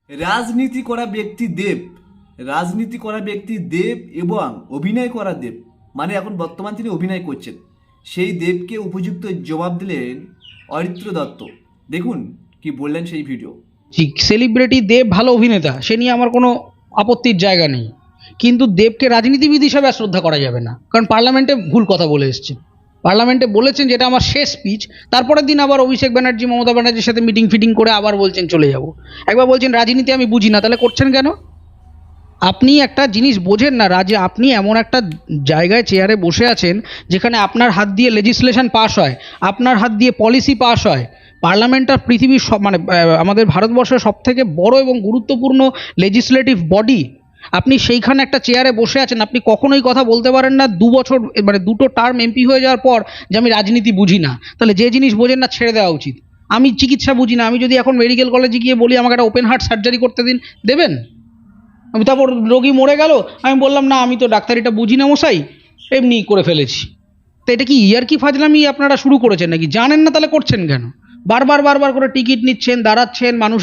রাজনীতি করা ব্যক্তি দেব, রাজনীতি করা ব্যক্তি দেব এবং অভিনয় করা দেব, মানে এখন বর্তমান তিনি অভিনয় করছেন, সেই দেবকে উপযুক্ত জবাব দিলেন অরিত্র দত্ত। দেখুন কি বললেন সেই ভিডিও। সেলিব্রিটি দেব ভালো অভিনেতা, সে নিয়ে আমার কোনো আপত্তির জায়গা নেই, কিন্তু দেবকে রাজনীতিবিদ হিসাবে আর শ্রদ্ধা করা যাবে না, কারণ পার্লামেন্টে ভুল কথা বলে এসছেন। পার্লামেন্টে বলেছেন যেটা আমার শেষ স্পিচ, তারপরের দিন আবার অভিষেক ব্যানার্জি মমতা ব্যানার্জির সাথে মিটিং ফিটিং করে আবার বলছেন চলে যাব। একবার বলছেন রাজনীতি আমি বুঝি না, তাহলে করছেন কেন? আপনি একটা জিনিস বোঝেন না, আপনি এমন একটা জায়গায় চেয়ারে বসে আছেন যেখানে আপনার হাত দিয়ে লেজিসলেশন পাস হয়, আপনার হাত দিয়ে পলিসি পাস হয়। পার্লামেন্টটা পৃথিবীর সব মানে আমাদের ভারতবর্ষের সবথেকে বড় এবং গুরুত্বপূর্ণ লেজিসলেটিভ বডি। আপনি সেইখানে একটা চেয়ারে বসে আছেন, আপনি কখনোই কথা বলতে পারেন না 2 বছর মানে 2টো টার্ম এমপি হয়ে যাওয়ার পর যে আমি রাজনীতি বুঝি না। তাহলে যে জিনিস বোঝেন না ছেড়ে দেওয়া উচিত। আমি চিকিৎসা বুঝি না, আমি যদি এখন মেডিকেল কলেজে গিয়ে বলি আমাকে একটা ওপেন হার্ট সার্জারি করতে দিন, দেবেন? আমি তারপর রোগী মরে গেল, আমি বললাম না আমি তো ডাক্তারিটা বুঝি না মশাই, এমনি করে ফেলেছি। তো এটা কি ইয়ার্কি ফাজলামি আপনারা শুরু করেছেন নাকি? জানেন না তাহলে করছেন কেন? বারবার বারবার করে টিকিট নিচ্ছেন, দাঁড়াচ্ছেন, মানুষের